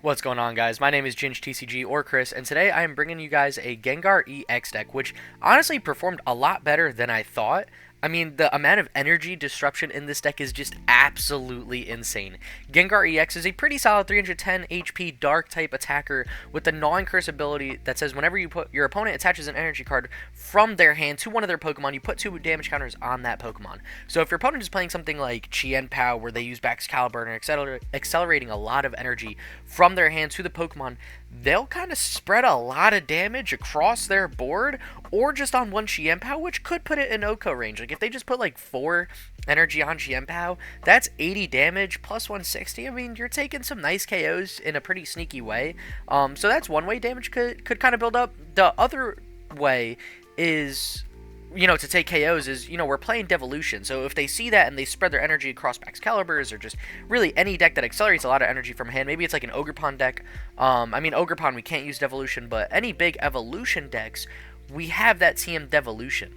What's going on, guys? My name is ginj-tcg or Chris, and today I am bringing you guys a Gengar EX deck, which honestly performed a lot better than I thought. I mean, the amount of energy disruption in this deck is just absolutely insane. Gengar EX is a pretty solid 310 HP dark type attacker with the gnawing curse ability that says whenever your opponent attaches an energy card from their hand to one of their Pokemon, you put 2 damage counters on that Pokemon. So if your opponent is playing something like Chien Pao, where they use Excalibur and accelerating a lot of energy from their hand to the Pokemon, they'll kind of spread a lot of damage across their board, or just on one Chien Pao, which could put it in OHKO range. Like, if they just put, like, 4 energy on Chien Pao, that's 80 damage plus 160. I mean, you're taking some nice KOs in a pretty sneaky way. So that's one way damage could kind of build up. The other way is, to take KOs is, we're playing Devolution. So if they see that and they spread their energy across Excaliburs, or just really any deck that accelerates a lot of energy from hand, maybe it's like an Ogerpon deck. I mean, Ogerpon, we can't use Devolution, but any big Evolution decks, we have that TM Devolution.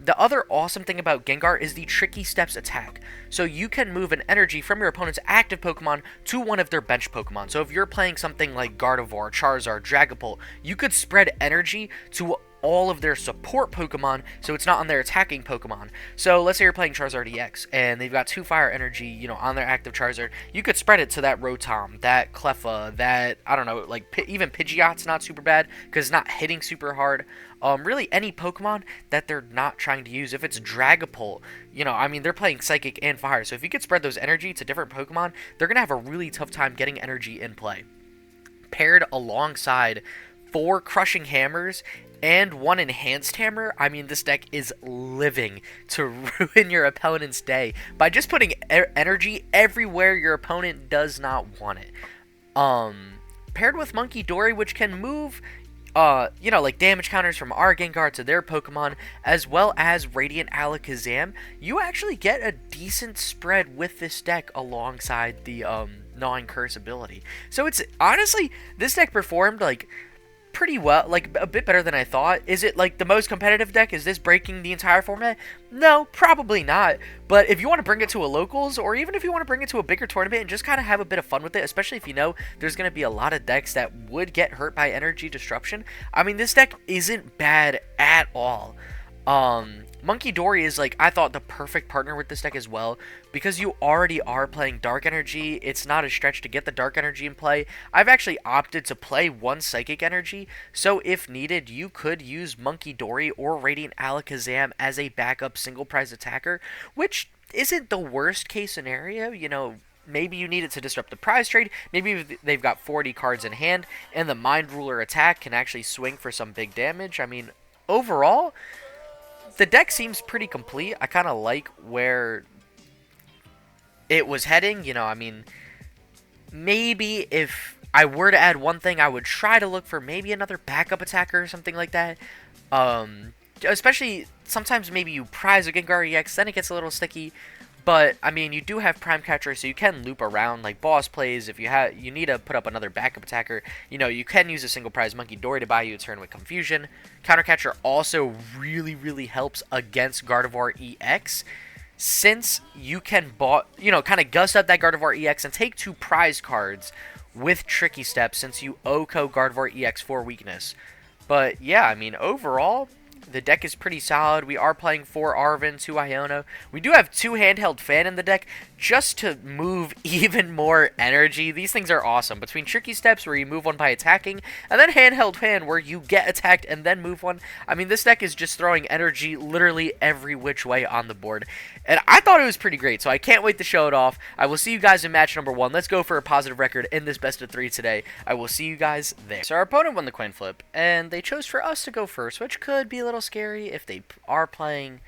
The other awesome thing about Gengar is the Tricky Steps attack. So you can move an energy from your opponent's active Pokemon to one of their bench Pokemon. So if you're playing something like Gardevoir, Charizard, Dragapult, you could spread energy to all of their support Pokemon, so it's not on their attacking Pokemon. So let's say you're playing Charizard EX, and they've got 2 fire energy, on their active Charizard. You could spread it to that Rotom, that Cleffa, that, I don't know, like, even Pidgeot's not super bad, because it's not hitting super hard. Really any Pokemon that they're not trying to use. If it's Dragapult, I mean, they're playing Psychic and Fire, so if you could spread those energy to different Pokemon, they're going to have a really tough time getting energy in play. Paired alongside 4 Crushing Hammers and 1 Enhanced Hammer, I mean, this deck is living to ruin your opponent's day by just putting energy everywhere your opponent does not want it. Paired with Munkidori, which can move, like damage counters from our Gengar to their Pokemon, as well as Radiant Alakazam, you actually get a decent spread with this deck alongside the, Gnawing Curse ability. So it's, honestly, this deck performed, like, pretty well, like a bit better than I thought. Is it like the most competitive deck? Is this breaking the entire format? No, probably not. But if you want to bring it to a locals, or even if you want to bring it to a bigger tournament and just kind of have a bit of fun with it, especially if you know there's going to be a lot of decks that would get hurt by energy disruption, I mean, this deck isn't bad at all. Munkidori is, like, I thought the perfect partner with this deck as well, because you already are playing Dark Energy. It's not a stretch to get the Dark Energy in play. I've actually opted to play 1 Psychic Energy, so if needed, you could use Munkidori or Radiant Alakazam as a backup single prize attacker, which isn't the worst case scenario. Maybe you need it to disrupt the prize trade. Maybe they've got 40 cards in hand, and the Mind Ruler attack can actually swing for some big damage. I mean, overall, the deck seems pretty complete. I kind of like where it was heading. I mean, maybe if I were to add one thing, I would try to look for maybe another backup attacker or something like that. Especially, sometimes maybe you prize a Gengar EX, then it gets a little sticky. But, I mean, you do have Prime Catcher, so you can loop around, like boss plays. If you need to put up another backup attacker, you can use a single prize Munkidori to buy you a turn with Confusion. Counter Catcher also really, really helps against Gardevoir EX, since you can, kind of gust up that Gardevoir EX and take 2 prize cards with Tricky Steps, since you OHKO Gardevoir EX for weakness. But, yeah, I mean, overall, the deck is pretty solid. We are playing 4 Arven, 2 Iono. We do have 2 Handheld Fan in the deck just to move even more energy. These things are awesome. Between Tricky Steps, where you move one by attacking, and then Handheld Fan, where you get attacked and then move one. I mean, this deck is just throwing energy literally every which way on the board. And I thought it was pretty great, so I can't wait to show it off. I will see you guys in match number 1. Let's go for a positive record in this best of 3 today. I will see you guys there. So our opponent won the coin flip, and they chose for us to go first, which could be a little scary if they are playing,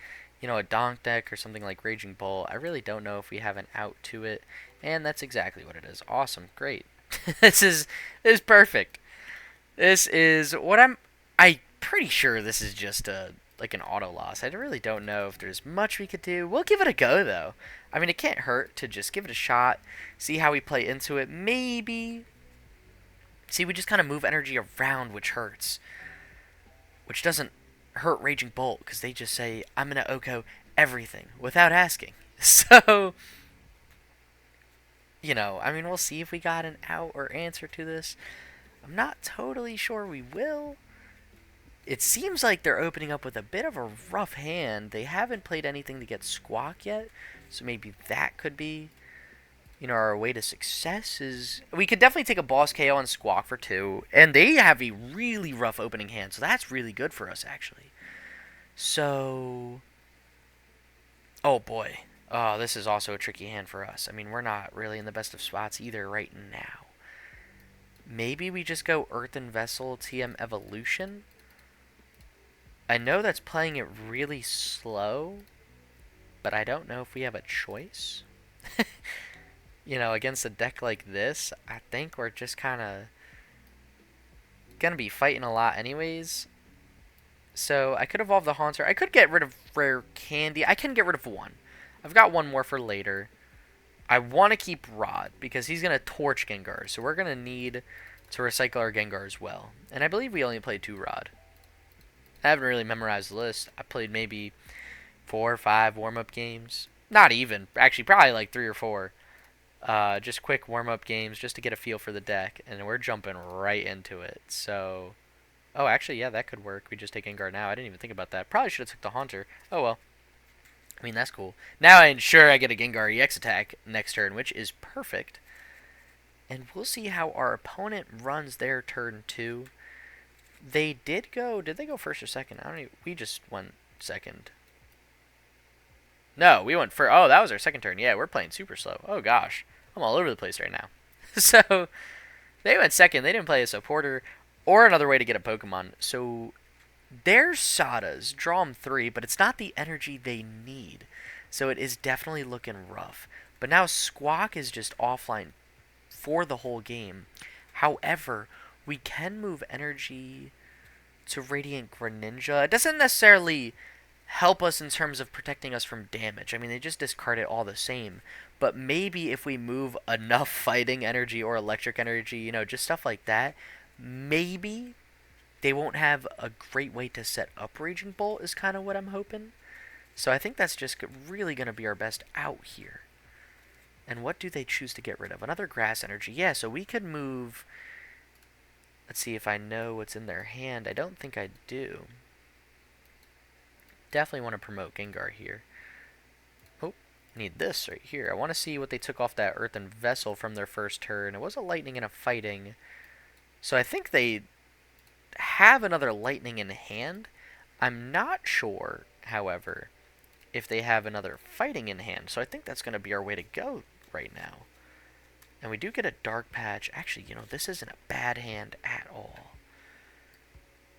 a donk deck or something like Raging Bull. I really don't know if we have an out to it, and that's exactly what it is. Awesome, great. This is perfect. This is what I'm pretty sure this is just like an auto loss. I really don't know if there's much we could do. We'll give it a go, though. I mean, it can't hurt to just give it a shot, see how we play into it. Maybe, see, we just kind of move energy around, which hurts, which doesn't hurt Raging Bolt, because they just say, I'm going to OHKO everything without asking. So, you know, I mean, we'll see if we got an out or answer to this. I'm not totally sure we will. It seems like they're opening up with a bit of a rough hand. They haven't played anything to get Squawk yet, so maybe that could be, you know, our way to success. Is we could definitely take a boss KO on Squawk for 2, and they have a really rough opening hand, so that's really good for us, actually. So, oh boy. Oh, this is also a tricky hand for us. I mean, we're not really in the best of spots either right now. Maybe we just go Earthen Vessel TM Evolution. I know that's playing it really slow, but I don't know if we have a choice. You know, against a deck like this, I think we're just kind of gonna be fighting a lot anyways. So I could evolve the Haunter. I could get rid of Rare Candy. I can get rid of one. I've got one more for later. I want to keep Rod because he's going to torch Gengar. So we're going to need to recycle our Gengar as well. And I believe we only played 2 Rod. I haven't really memorized the list. I played maybe 4 or 5 warm-up games. Not even. Actually, probably like 3 or 4. Just quick warm-up games just to get a feel for the deck. And we're jumping right into it. So, oh, actually, yeah, that could work. We just take Gengar now. I didn't even think about that. Probably should have took the Haunter. Oh, well. I mean, that's cool. Now I ensure I get a Gengar EX attack next turn, which is perfect. And we'll see how our opponent runs their turn 2. They did they go first or second? I don't even, we just went second. No, we went first. Oh, that was our second turn. Yeah, we're playing super slow. Oh, gosh. I'm all over the place right now. So, they went second. They didn't play a supporter or another way to get a Pokemon. So, their Sadas draw them 3, but it's not the energy they need. So it is definitely looking rough. But now Squawk is just offline for the whole game. However, we can move energy to Radiant Greninja. It doesn't necessarily help us in terms of protecting us from damage. I mean, they just discard it all the same. But maybe if we move enough fighting energy or electric energy, you know, just stuff like that, maybe they won't have a great way to set up Raging Bolt is kind of what I'm hoping. So I think that's just really going to be our best out here. And what do they choose to get rid of? Another grass energy. Yeah, so we could move... Let's see if I know what's in their hand. I don't think I do. Definitely want to promote Gengar here. Oh, need this right here. I want to see what they took off that Earthen Vessel from their first turn. It was a Lightning and a Fighting. So I think they have another Lightning in hand. I'm not sure, however, if they have another Fighting in hand. So I think that's going to be our way to go right now. And we do get a Dark Patch. Actually, you know, this isn't a bad hand at all.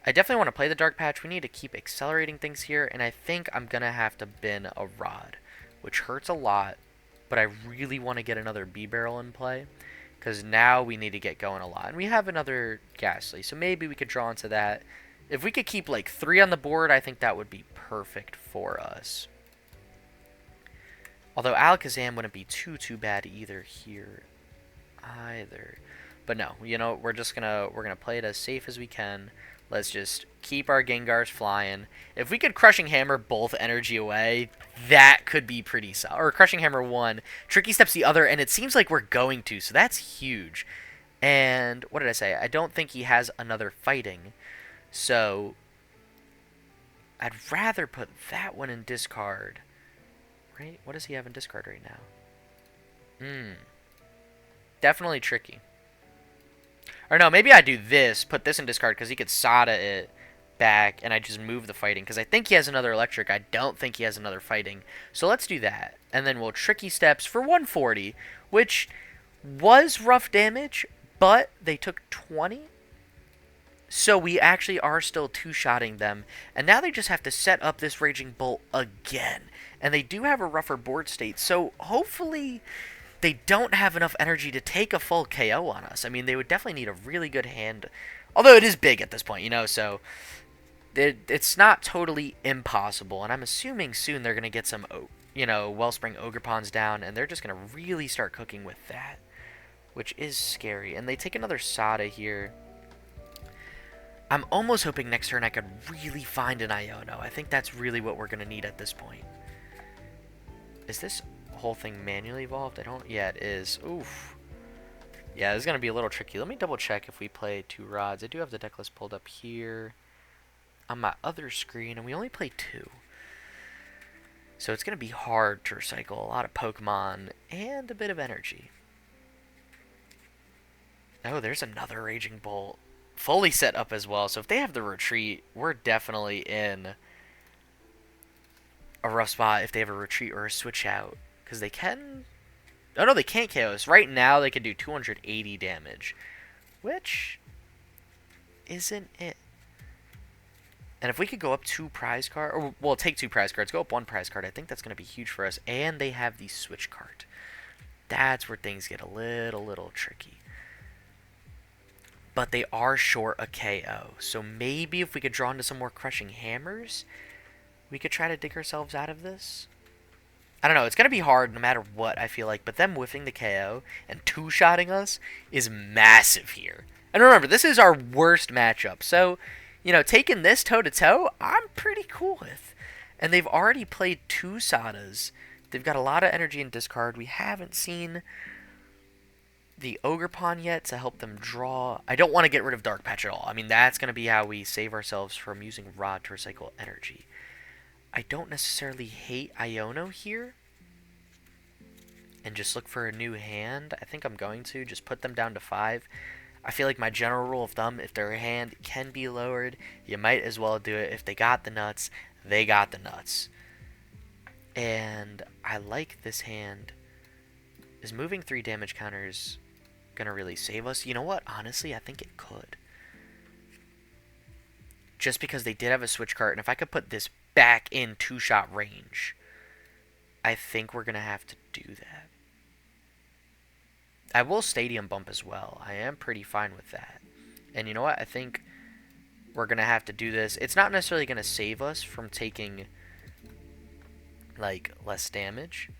I definitely want to play the Dark Patch. We need to keep accelerating things here. And I think I'm going to have to bin a Rod, which hurts a lot. But I really want to get another Bibarel in play, because now we need to get going a lot. And we have another Gastly, so maybe we could draw into that. If we could keep like 3 on the board, I think that would be perfect for us. Although Alakazam wouldn't be too bad either here. But no, you know, we're gonna play it as safe as we can. Let's just keep our Gengars flying. If we could Crushing Hammer both energy away, that could be pretty solid. Or Crushing Hammer 1, Tricky Steps the other, and it seems like we're going to, so that's huge. And what did I say? I don't think he has another Fighting. So I'd rather put that one in discard. Right? What does he have in discard right now? Definitely tricky. Or no, maybe I do this, put this in discard, because he could Sada it back, and I just move the Fighting, because I think he has another Electric. I don't think he has another Fighting. So let's do that. And then we'll Tricky Steps for 140, which was rough damage, but they took 20. So we actually are still two-shotting them. And now they just have to set up this Raging Bolt again. And they do have a rougher board state, so hopefully they don't have enough energy to take a full KO on us. I mean, they would definitely need a really good hand. Although it is big at this point, you know, so it's not totally impossible. And I'm assuming soon they're going to get some, you know, Wellspring Ogrepons down, and they're just going to really start cooking with that, which is scary. And they take another Sada here. I'm almost hoping next turn I could really find an Iono. I think that's really what we're going to need at this point. Is this... whole thing manually evolved? I don't... Yeah, it is. Oof. Yeah, this is going to be a little tricky. Let me double check if we play 2 rods. I do have the deck list pulled up here on my other screen, and we only play 2. So it's going to be hard to recycle a lot of Pokemon and a bit of energy. Oh, there's another Raging Bolt. Fully set up as well. So if they have the retreat, we're definitely in a rough spot if they have a retreat or a switch out. Because they can... Oh, no, they can't KO us. Right now, they can do 280 damage. Which isn't it. And if we could go up 2 prize cards, or well, take 2 prize cards, go up 1 prize card, I think that's going to be huge for us. And they have the switch card. That's where things get a little tricky. But they are short a KO. So maybe if we could draw into some more crushing hammers, we could try to dig ourselves out of this. I don't know. It's going to be hard no matter what, I feel like. But them whiffing the KO and 2-shotting us is massive here. And remember, this is our worst matchup. So, you know, taking this toe-to-toe, I'm pretty cool with. And they've already played 2 Sadas. They've got a lot of energy in discard. We haven't seen the Ogerpon yet to help them draw. I don't want to get rid of Dark Patch at all. I mean, that's going to be how we save ourselves from using Rod to recycle energy. I don't necessarily hate Iono here. And just look for a new hand. I think I'm going to just put them down to 5. I feel like my general rule of thumb, if their hand can be lowered, you might as well do it. If they got the nuts, they got the nuts. And I like this hand. Is moving 3 damage counters going to really save us? You know what? Honestly, I think it could. Just because they did have a switch card, and if I could put this back in 2-shot range, I think we're going to have to do that. I will Stadium Bump as well. I am pretty fine with that. And you know what? I think we're going to have to do this. It's not necessarily going to save us from taking, like, less damage.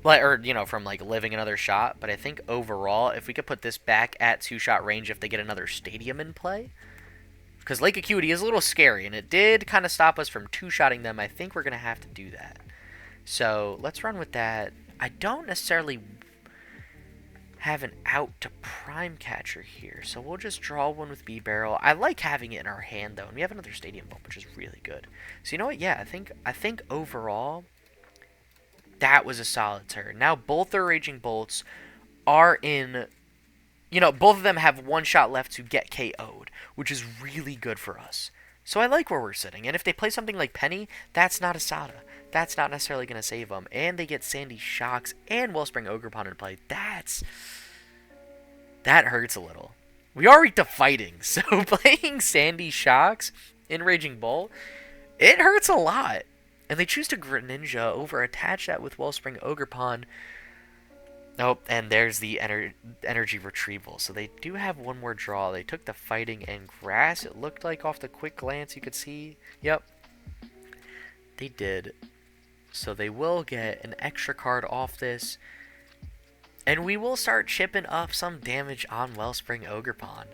Or, you know, from, like, living another shot. But I think overall, if we could put this back at 2-shot range if they get another Stadium in play. Because Lake Acuity is a little scary, and it did kind of stop us from 2-shotting them. I think we're going to have to do that. So, let's run with that. I don't necessarily have an out to Prime Catcher here. So, we'll just draw one with Bibarel. I like having it in our hand, though. And we have another Stadium Bump, which is really good. So, you know what? Yeah, I think overall, that was a solid turn. Now, both their Raging Bolts are in... You know, both of them have 1 shot left to get KO'd, which is really good for us. So I like where we're sitting. And if they play something like Penny, that's not a Sada. That's not necessarily going to save them. And they get Sandy Shocks and Wellspring Ogerpon in play. That hurts a little. We are weak to fighting, so playing Sandy Shocks in Raging Bull, it hurts a lot. And they choose to Greninja over attach that with Wellspring Ogerpon. Oh, and there's the energy retrieval. So they do have one more draw. They took the fighting and grass. It looked like off the quick glance you could see. Yep. They did. So they will get an extra card off this. And we will start chipping up some damage on Wellspring Ogerpon.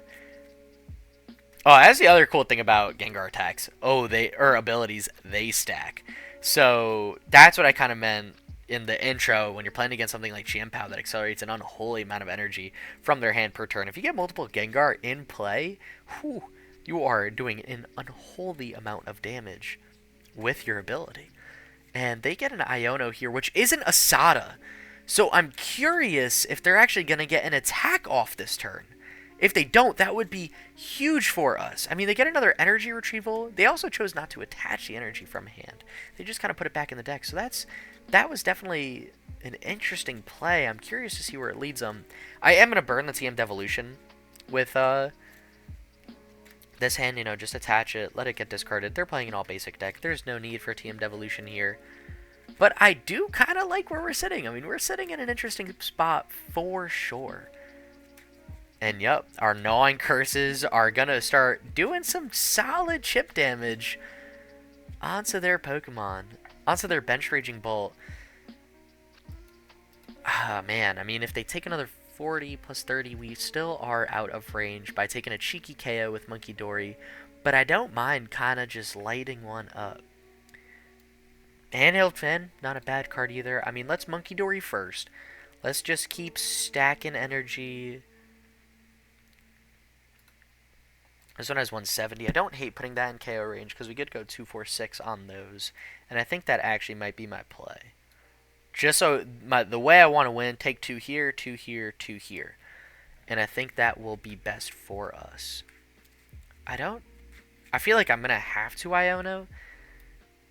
Oh, that's the other cool thing about Gengar attacks. Oh, abilities, they stack. So that's what I kind of meant in the intro when you're playing against something like GM-PAL that accelerates an unholy amount of energy from their hand per turn. If you get multiple Gengar in play, whew, you are doing an unholy amount of damage with your ability. And they get an Iono here, which isn't a Sada. So I'm curious if they're actually going to get an attack off this turn. If they don't, that would be huge for us. I mean, they get another energy retrieval. They also chose not to attach the energy from hand. They just kind of put it back in the deck. So that was definitely an interesting play. I'm curious to see where it leads them. I am going to burn the TM Devolution with this hand, you know, just attach it, let it get discarded. They're playing an all-basic deck. There's no need for TM Devolution here. But I do kind of like where we're sitting. I mean, we're sitting in an interesting spot for sure. And yep, our Gnawing Curses are going to start doing some solid chip damage onto their Pokemon. Onto their Bench Raging Bolt. Ah, man. I mean, if they take another 40 plus 30, we still are out of range by taking a cheeky KO with Munkidori. But I don't mind kind of just lighting one up. Handheld Fan, not a bad card either. I mean, let's Munkidori first. Let's just keep stacking energy. This one has 170. I don't hate putting that in KO range because we could go 246 on those. And I think that actually might be my play. Just so the way I want to win, take 2 here, 2 here, 2 here. And I think that will be best for us. I feel like I'm going to have to Iono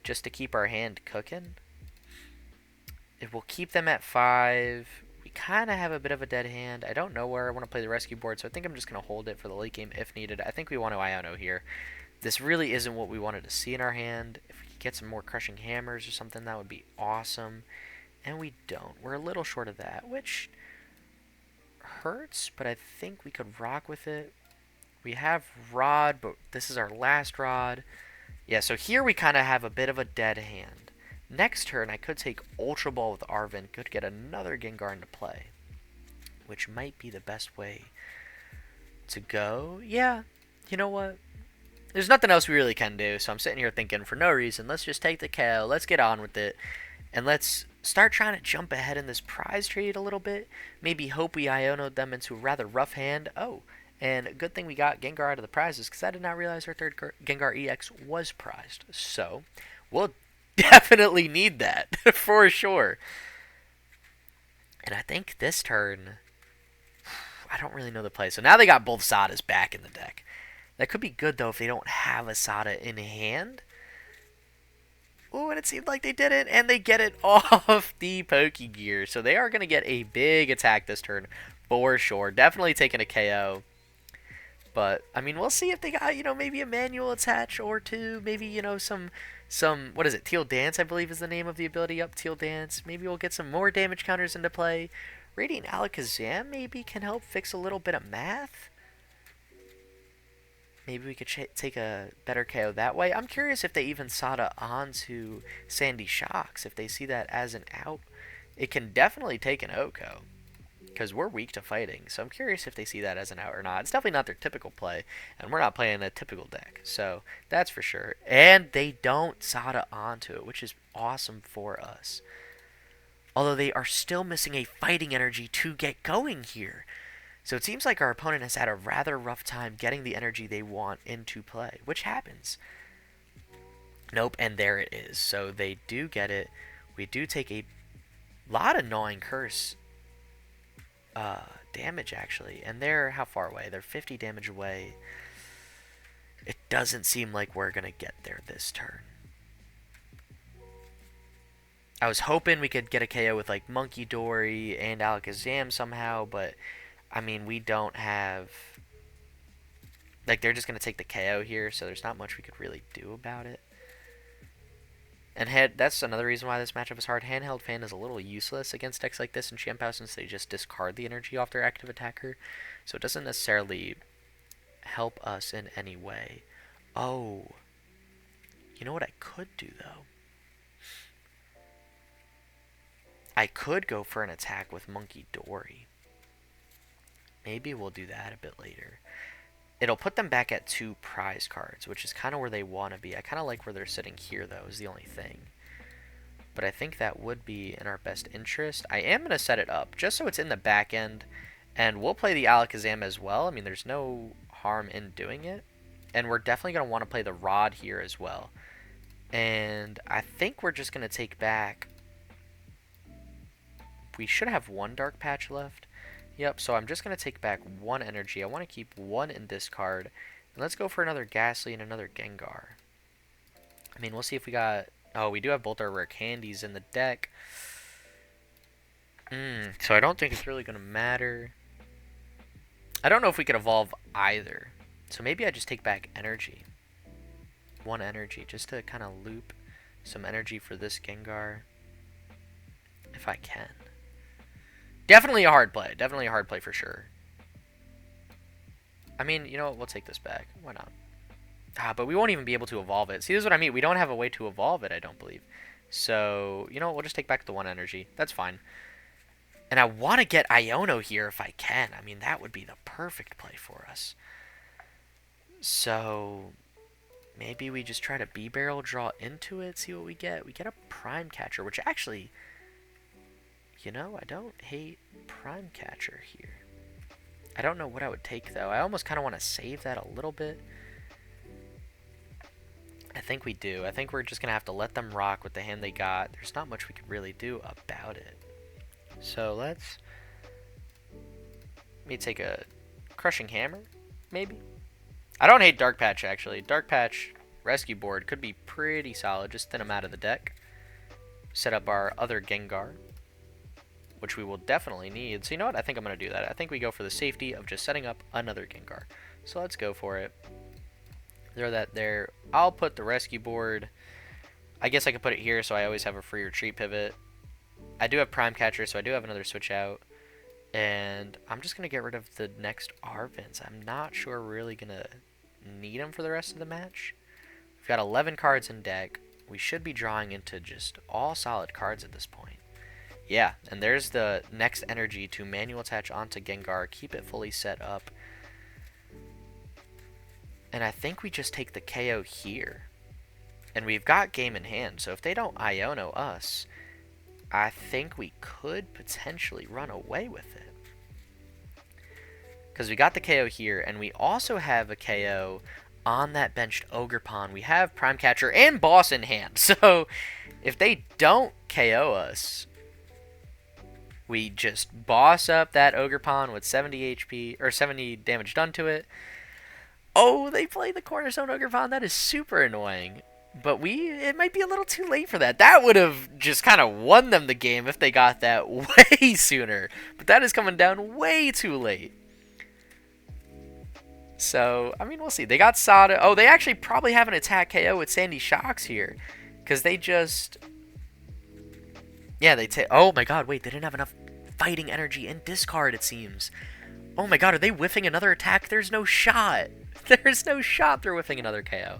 just to keep our hand cooking. It will keep them at 5. We kind of have a bit of a dead hand. I don't know where I want to play the rescue board, so I think I'm just going to hold it for the late game if needed. I think we want to Iono here. This really isn't what we wanted to see in our hand. If we could get some more crushing hammers or something, that would be awesome. And we don't. We're a little short of that, which hurts, but I think we could rock with it. We have Rod, but this is our last Rod. Yeah, so here we kind of have a bit of a dead hand. Next turn, I could take Ultra Ball with Arven, could get another Gengar into play, which might be the best way to go. Yeah, you know what? There's nothing else we really can do, so I'm sitting here thinking, for no reason, let's just take the KO, let's get on with it, and let's start trying to jump ahead in this prize trade a little bit. Maybe hope we Iono'd them into a rather rough hand. Oh, and good thing we got Gengar out of the prizes, because I did not realize our third Gengar EX was prized. So, we'll definitely need that, for sure. And I think this turn, I don't really know the play. So now they got both Sadas back in the deck. That could be good, though, if they don't have a Sada in hand. Ooh, and it seemed like they didn't, and they get it off the Pokegear. So they are going to get a big attack this turn, for sure. Definitely taking a KO. But, I mean, we'll see if they got, maybe a manual attach or two. Maybe, some, what is it, Teal Dance, I believe is the name of the ability. Up, Teal Dance. Maybe we'll get some more damage counters into play. Radiant Alakazam maybe can help fix a little bit of math. Maybe we could take a better KO that way. I'm curious if they even Sada onto Sandy Shocks. If they see that as an out, it can definitely take an Oko, because we're weak to fighting. So I'm curious if they see that as an out or not. It's definitely not their typical play, and we're not playing a typical deck. So that's for sure. And they don't Sada onto it, which is awesome for us. Although they are still missing a fighting energy to get going here. So it seems like our opponent has had a rather rough time getting the energy they want into play, which happens. Nope, and there it is. So they do get it. We do take a lot of gnawing curse damage, actually. And they're how far away? They're 50 damage away. It doesn't seem like we're going to get there this turn. I was hoping we could get a KO with like Munkidori and Alakazam somehow, but I mean, we don't have, like, they're just going to take the KO here, so there's not much we could really do about it. And that's another reason why this matchup is hard. Handheld Fan is a little useless against decks like this in Champ since they just discard the energy off their active attacker, so it doesn't necessarily help us in any way. Oh, you know what I could do, though? I could go for an attack with Munkidori. Maybe we'll do that a bit later. It'll put them back at 2 prize cards, which is kind of where they want to be. I kind of like where they're sitting here, though, is the only thing. But I think that would be in our best interest. I am going to set it up, just so it's in the back end. And we'll play the Alakazam as well. I mean, there's no harm in doing it. And we're definitely going to want to play the Rod here as well. And I think we're just going to take back... We should have 1 Dark Patch left. Yep, so I'm just going to take back 1 energy. I want to keep 1 in discard. And let's go for another Gastly and another Gengar. I mean, we'll see if we got... Oh, we do have both our rare candies in the deck. So I don't think it's really going to matter. I don't know if we could evolve either. So maybe I just take back energy. 1 energy, just to kind of loop some energy for this Gengar. If I can. Definitely a hard play. Definitely a hard play for sure. I mean, you know what? We'll take this back. Why not? But we won't even be able to evolve it. See, this is what I mean. We don't have a way to evolve it, I don't believe. So, you know what? We'll just take back the 1 energy. That's fine. And I want to get Iono here if I can. I mean, that would be the perfect play for us. So, maybe we just try to Bibarel draw into it, see what we get. We get a Prime Catcher, which actually, you know, I don't hate Prime Catcher here. I don't know what I would take, though. I almost kind of want to save that a little bit. I think we do. I think we're just going to have to let them rock with the hand they got. There's not much we could really do about it. So let me take a Crushing Hammer, maybe? I don't hate Dark Patch, actually. Dark Patch Rescue Board could be pretty solid. Just thin them out of the deck. Set up our other Gengar, which we will definitely need. So you know what? I think I'm going to do that. I think we go for the safety of just setting up another Gengar. So let's go for it. Throw that there. I'll put the Rescue Board. I guess I could put it here so I always have a free retreat pivot. I do have Prime Catcher, so I do have another switch out. And I'm just going to get rid of the next Arvins. I'm not sure we're really going to need them for the rest of the match. We've got 11 cards in deck. We should be drawing into just all solid cards at this point. Yeah, and there's the next energy to manual attach onto Gengar. Keep it fully set up. And I think we just take the KO here. And we've got game in hand, so if they don't Iono us, I think we could potentially run away with it. Because we got the KO here, and we also have a KO on that benched Ogerpon. We have Prime Catcher and Boss in hand. So if they don't KO us, we just boss up that Ogerpon with 70 HP, or 70 damage done to it. Oh, they play the Cornerstone Ogerpon. That is super annoying. But it might be a little too late for that. That would have just kind of won them the game if they got that way sooner. But that is coming down way too late. So, I mean, we'll see. They got Sada. Oh, they actually probably have an attack KO with Sandy Shocks here. Because they just... Yeah, they take... Oh my god, wait. They didn't have enough fighting energy and discard, it seems. Oh my god, are they whiffing another attack? There's no shot. There's no shot they're whiffing another KO.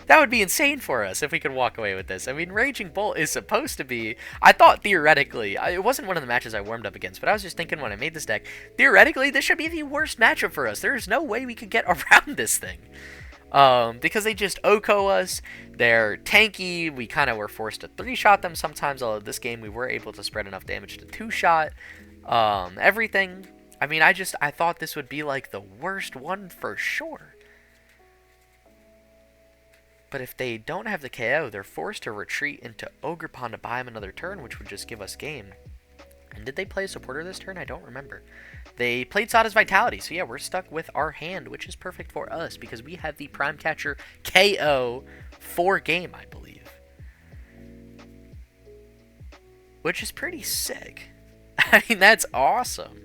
That would be insane for us if we could walk away with this. I mean, Raging Bolt is supposed to be... I thought theoretically... It wasn't one of the matches I warmed up against, but I was just thinking when I made this deck, theoretically, this should be the worst matchup for us. There's no way we could get around this thing. Because they just OHKO us. They're tanky. We kind of were forced to 3-shot them sometimes, although this game we were able to spread enough damage to 2-shot. Everything. I mean, I thought this would be like the worst one for sure. But if they don't have the KO, they're forced to retreat into Ogerpon to buy him another turn, which would just give us game. And did they play a supporter this turn? I don't remember. They played Sada's Vitality, so yeah, we're stuck with our hand, which is perfect for us, because we have the Prime Catcher KO for game, I believe. Which is pretty sick. I mean, that's awesome.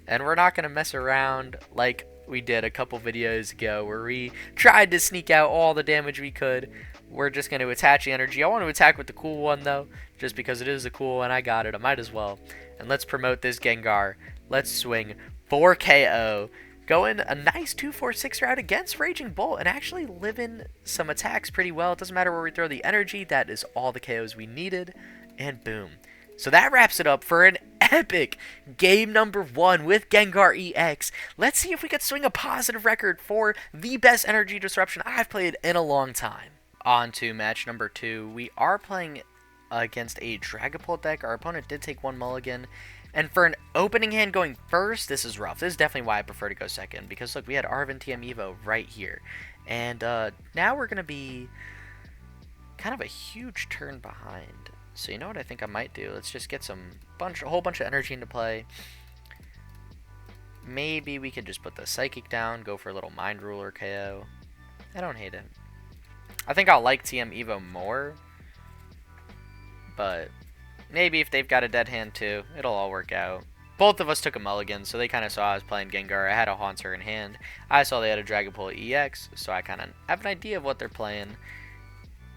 And we're not going to mess around like we did a couple videos ago where we tried to sneak out all the damage we could. We're just going to attach the energy. I want to attack with the cool one, though, just because it is a cool one. I got it. I might as well. And let's promote this Gengar. Let's swing 4 KO. Going a nice 2-4-6 route against Raging Bolt and actually living some attacks pretty well. It doesn't matter where we throw the energy. That is all the KOs we needed. And boom. So that wraps it up for an epic game number 1 with Gengar EX. Let's see if we could swing a positive record for the best energy disruption I've played in a long time. On to match number 2. We are playing against a Dragapult deck. Our opponent did take 1 mulligan. And for an opening hand going first, this is rough. This is definitely why I prefer to go second. Because look, we had Arven TM Evo right here. And now we're going to be kind of a huge turn behind. So you know what I think I might do? Let's just get a whole bunch of energy into play. Maybe we could just put the Psychic down, go for a little Mind Ruler KO. I don't hate it. I think I'll like TM Evo more. But maybe if they've got a dead hand too, it'll all work out. Both of us took a mulligan, so they kind of saw I was playing Gengar. I had a Haunter in hand. I saw they had a Dragapult EX, so I kind of have an idea of what they're playing.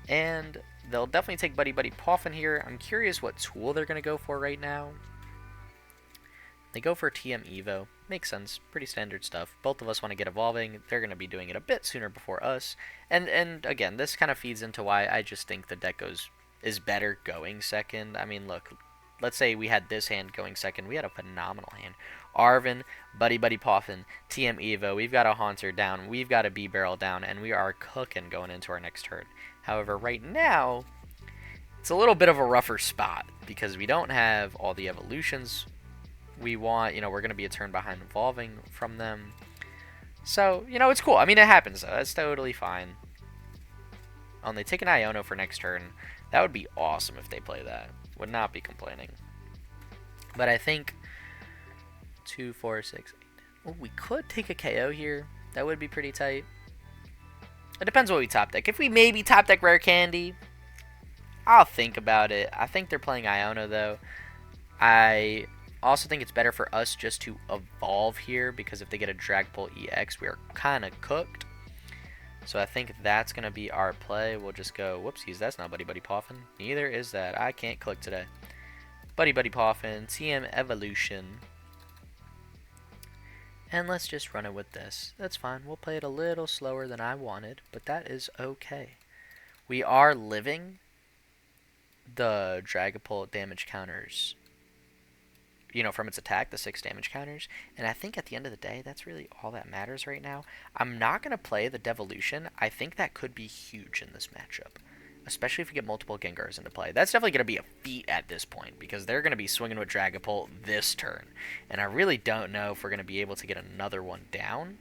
And they'll definitely take Buddy PAF in here. I'm curious what tool they're going to go for right now. They go for TM Evo. Makes sense. Pretty standard stuff. Both of us want to get evolving. They're going to be doing it a bit sooner before us. And again, this kind of feeds into why I just think the deck is better going second. I mean, look, let's say we had this hand going second. We had a phenomenal hand. Arvin, Buddy Poffin, TM Evo. We've got a Haunter down. We've got a Bibarel down, and we are cooking going into our next turn. However, right now, it's a little bit of a rougher spot because we don't have all the evolutions we want. You know, we're going to be a turn behind evolving from them. So, you know, it's cool. I mean, it happens, though. That's totally fine. Only take an Iono for next turn. That would be awesome if they play that. Would not be complaining. But I think 2, 4, 6, 8. Oh, we could take a KO here. That would be pretty tight. It depends what we top deck. If we maybe top deck Rare Candy, I'll think about it. I think they're playing Iono, though. I also think it's better for us just to evolve here, because if they get a Dragapult EX, we are kind of cooked. So I think that's going to be our play. We'll just go, whoopsies, that's not Buddy Poffin. Neither is that. I can't click today. Buddy Poffin, TM Evolution. And let's just run it with this. That's fine. We'll play it a little slower than I wanted, but that is okay. We are living the Dragapult damage counters, you know, from its attack, the 6 damage counters. And I think at the end of the day, that's really all that matters right now. I'm not going to play the Devolution. I think that could be huge in this matchup, especially if we get multiple Gengars into play. That's definitely going to be a feat at this point, because they're going to be swinging with Dragapult this turn. And I really don't know if we're going to be able to get another one down,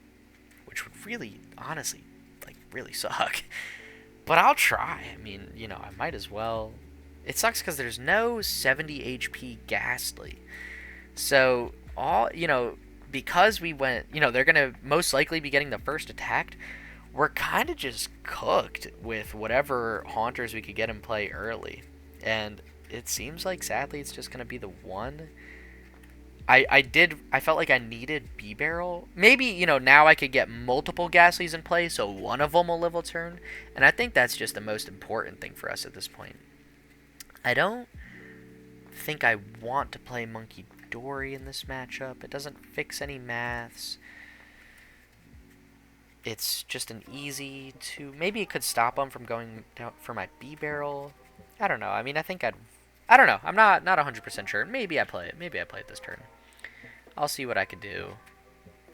which would really, honestly, like, really suck. But I'll try. I mean, you know, I might as well. It sucks because there's no 70 HP Gastly. So, you know, because we went, you know, they're going to most likely be getting the first attacked, we're kind of just cooked with whatever Haunters we could get in play early. And it seems like, sadly, it's just going to be the one. I felt like I needed Bibarel. Maybe, you know, now I could get multiple Gastlys in play, so one of them will live a turn. And I think that's just the most important thing for us at this point. I don't think I want to play Munkidori in this matchup. It doesn't fix any maths. It's just an easy to... Maybe it could stop them from going down for my Bibarel. I don't know. I mean, I think I don't know. I'm not 100% sure. Maybe I play it. Maybe I play it this turn. I'll see what I could do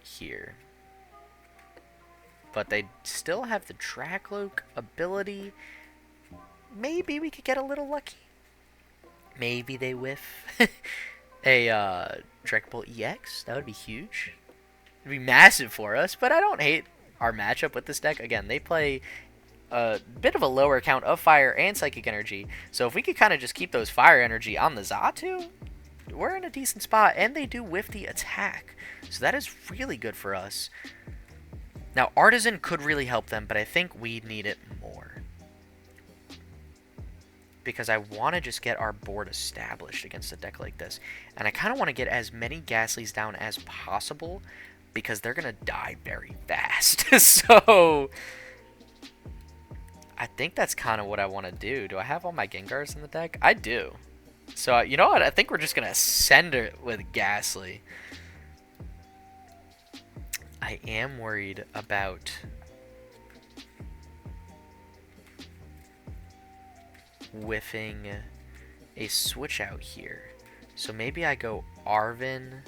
here. But they still have the Dragloak ability. Maybe we could get a little lucky. Maybe they whiff a Dragapult EX. That would be huge. It'd be massive for us, but I don't hate our matchup with this deck. Again, they play a bit of a lower count of fire and psychic energy, so if we could kind of just keep those fire energy on the Xatu, we're in a decent spot, and they do whiff the attack, so that is really good for us. Now, Artazon could really help them, but I think we need it more, because I want to just get our board established against a deck like this, and I kind of want to get as many Gastlys down as possible, because they're going to die very fast. So I think that's kind of what I want to do. Do I have all my Gengars in the deck? I do. So, you know what? I think we're just going to send it with Gastly. I am worried about whiffing a switch out here. So maybe I go Arvin.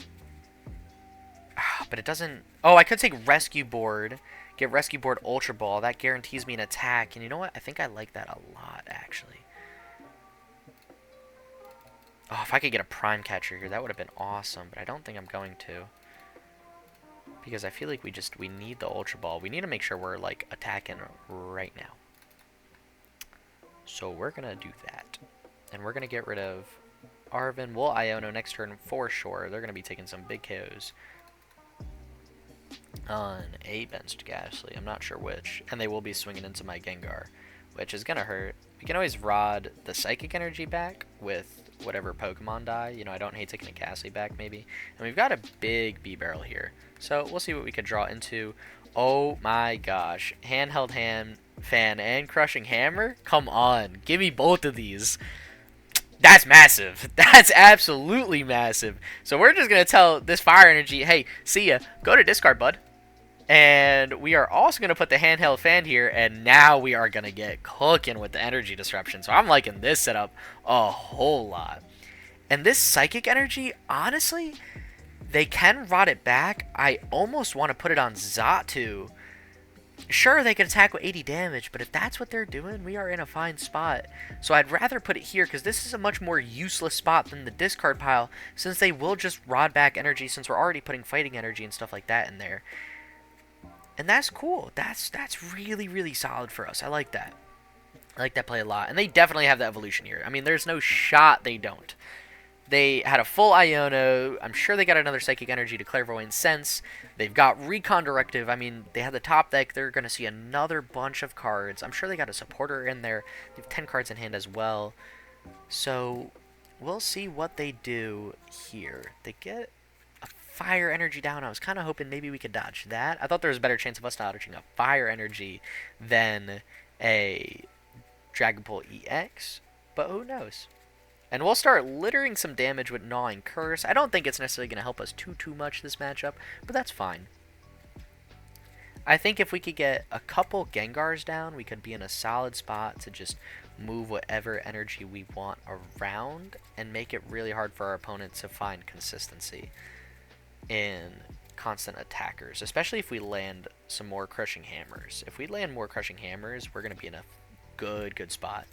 But it doesn't... Oh, I could take Rescue Board. Get Rescue Board Ultra Ball. That guarantees me an attack. And you know what? I think I like that a lot, actually. Oh, if I could get a Prime Catcher here, that would have been awesome. But I don't think I'm going to. Because I feel like we need the Ultra Ball. We need to make sure we're, like, attacking right now. So we're going to do that. And we're going to get rid of Arvin. We'll Iono next turn for sure. They're going to be taking some big KOs on a benched Gastly. I'm not sure which. And they will be swinging into my Gengar, which is going to hurt. We can always rod the Psychic Energy back with whatever Pokemon die. You know, I don't hate taking a Gastly back, maybe. And we've got a big Bibarel here. So we'll see what we can draw into. Oh my gosh. Handheld Fan and Crushing Hammer? Come on. Give me both of these. That's massive. That's absolutely massive. So we're just going to tell this Fire Energy, hey, see ya. Go to discard, bud. And we are also going to put the Handheld Fan here, and now we are going to get cooking with the Energy Disruption. So I'm liking this setup a whole lot. And this Psychic Energy, honestly, They can rot it back. I almost want to put it on Xatu. Sure, they can attack with 80 damage, but if that's what they're doing, we are in a fine spot. So I'd rather put it here, because this is a much more useless spot than the discard pile, since they will just rod back energy, since we're already putting fighting energy and stuff like that in there. And that's cool. That's really, really solid for us. I like that. I like that play a lot. And they definitely have the evolution here. I mean, there's no shot they don't. They had a full Iono. I'm sure they got another Psychic Energy to Clairvoyant Sense. They've got Recon Directive. I mean, they had the top deck. They're going to see another bunch of cards. I'm sure they got a Supporter in there. They have 10 cards in hand as well. So, we'll see what they do here. They get a Fire Energy down. I was kind of hoping maybe we could dodge that. I thought there was a better chance of us dodging a Fire Energy than a Dragapult EX. But who knows? And we'll start littering some damage with Gnawing Curse. I don't think it's necessarily going to help us too much this matchup, but that's fine. I think if we could get a couple Gengars down, we could be in a solid spot to just move whatever energy we want around and make it really hard for our opponent to find consistency in constant attackers, especially if we land some more Crushing Hammers. If we land more Crushing Hammers, we're going to be in a good spot.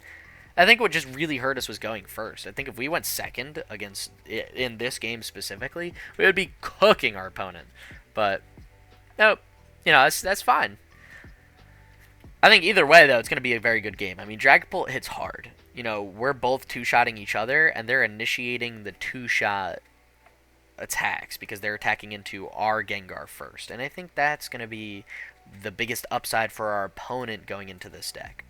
I think what just really hurt us was going first. I think if we went second against in this game specifically, we would be cooking our opponent. But nope, you know, that's fine. I think either way though, it's going to be a very good game. I mean, Dragapult hits hard. You know, we're both two-shotting each other, and they're initiating the two-shot attacks because they're attacking into our Gengar first. And I think that's going to be the biggest upside for our opponent going into this deck.